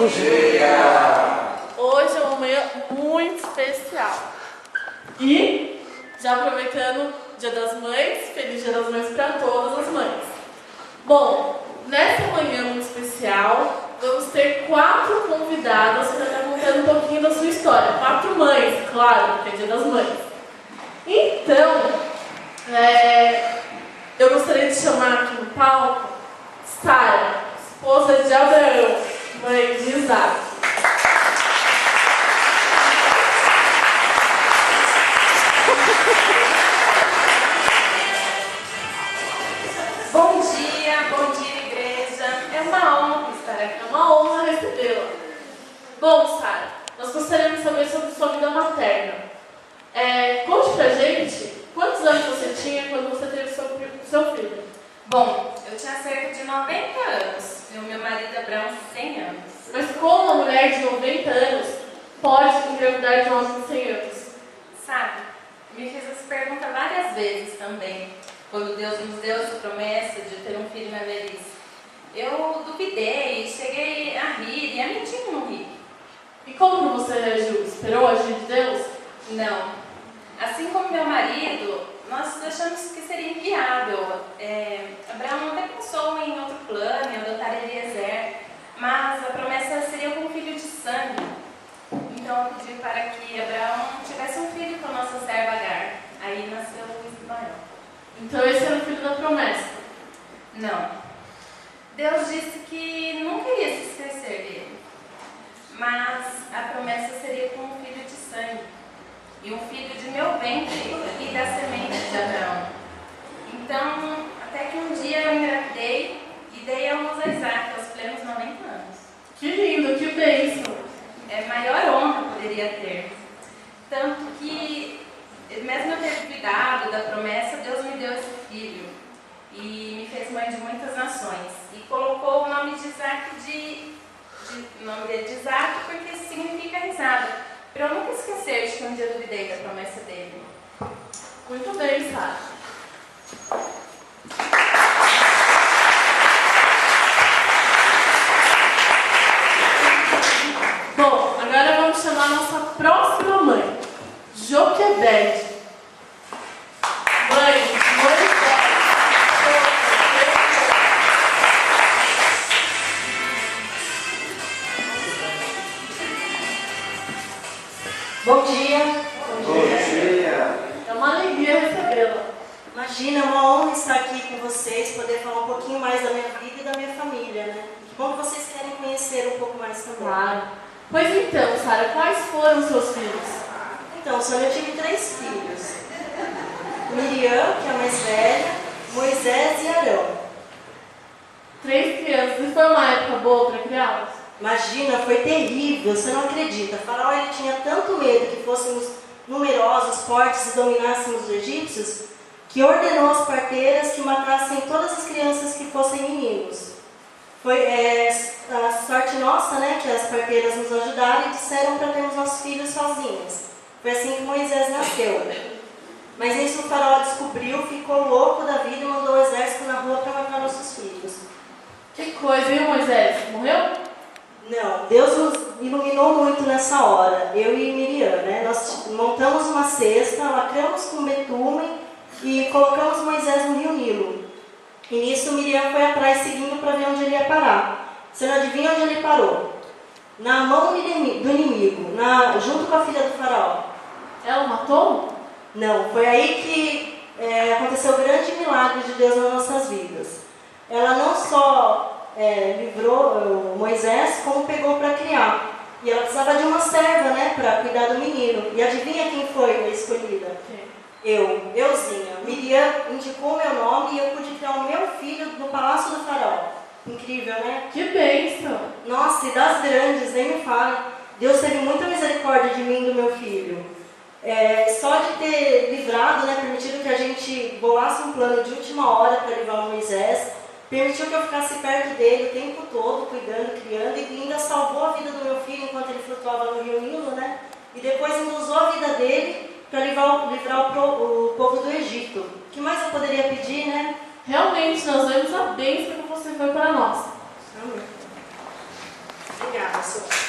dia! Hoje é uma manhã muito especial. E, já aproveitando Dia das Mães, feliz Dia das Mães para todas as mães. Bom, nessa manhã muito especial, vamos ter 4 convidadas para estar contando um pouquinho da sua história. 4 mães, claro, porque é Dia das Mães. Então, eu gostaria de chamar aqui no palco Sara, esposa de Abraão, mãe de Isaac. Bom dia igreja. É uma honra estar aqui. É uma honra recebê-la. Bom, Sara, nós gostaríamos de saber sobre sua vida materna. Conte pra gente quantos anos você tinha quando você teve seu filho. Bom, eu tinha cerca de 90 anos e o meu marido Abraão 100 anos. Mas como uma mulher de 90 anos pode engravidar de um homem de 100 anos? Sabe, me fiz essa pergunta várias vezes também, quando Deus nos deu essa promessa de ter um filho na velhice. Eu duvidei, cheguei a rir e a mentir que não ri. E como você reagiu? Esperou agir de Deus? Não. Assim como meu marido, nós achamos que seria inviável. Abraão até pensou em outro plano, em adotar Eliezer, mas a promessa seria com um filho de sangue. Então eu pedi para que Abraão tivesse um filho com a nossa serva Agar. Aí nasceu Ismael. Então esse era o filho da promessa? Não. Deus disse que nunca ia se esquecer dele. Mas a promessa seria com um filho de sangue. E um filho de meu ventre e da semente de Abraão. Então, até que um dia eu engravidei e dei a luz a Isaac aos plenos 90 anos. Que lindo, que bênção! É a maior honra que poderia ter. Tanto que, mesmo eu ter duvidado da promessa, Deus me deu esse filho. E me fez mãe de muitas nações. E colocou o nome de Isaac o nome dele de Isaac porque significa risada. Para eu nunca esquecer de que um dia eu duvidei da promessa dele. Muito bem, Sara. Bom, agora vamos chamar a nossa próxima mãe, Joquebede. Mãe. Bom dia. Bom dia. É uma alegria recebê-la. Imagina, é uma honra estar aqui com vocês, poder falar um pouquinho mais da minha vida e da minha família, né? Que bom que vocês querem conhecer um pouco mais também. Claro. Pois então, Sara, quais foram os seus filhos? Então, Sônia, eu tive 3 filhos. Miriam, que é a mais velha, Moisés e Arão. 3 crianças. E foi uma época boa para criá-las? Imagina, foi terrível, você não acredita. Faraó ele tinha tanto medo que fôssemos numerosos, fortes e dominássemos os egípcios, que ordenou às parteiras que matassem todas as crianças que fossem meninos. Foi a sorte nossa, né, que as parteiras nos ajudaram e disseram para termos nossos filhos sozinhas. Foi assim que Moisés nasceu. Mas isso o faraó descobriu, ficou louco da vida e mandou o exército na rua para matar nossos filhos. Que coisa, hein, Moisés? Morreu? Não, Deus nos iluminou muito nessa hora, eu e Miriam, né? Nós montamos uma cesta, lacramos com betume e colocamos Moisés no rio Nilo. E nisso Miriam foi atrás seguindo para ver onde ele ia parar. Você não adivinha onde ele parou? Na mão do inimigo, junto com a filha do faraó. Ela matou? Não, foi aí que aconteceu o grande milagre de Deus nas nossas vidas. Ela não só livrou Moisés, como pegou para criar. E ela precisava de uma serva, né, para cuidar do menino. E adivinha quem foi a escolhida? Euzinha. Miriam indicou meu nome e eu pude criar o meu filho no palácio do faraó. Incrível, né? Que bênção! Nossa, e das grandes, nem me fale. Deus teve muita misericórdia de mim e do meu filho. Só de ter livrado, né, permitido que a gente bolasse um plano de última hora para livrar o Moisés, permitiu que eu ficasse perto dele o tempo todo, cuidando, criando, e ainda salvou a vida do meu filho enquanto ele flutuava no rio Nilo, né? E depois ainda usou a vida dele para livrar o povo do Egito. O que mais eu poderia pedir, né? Realmente, nós vemos a bênção que você foi para nós. Amém. Obrigada, senhor.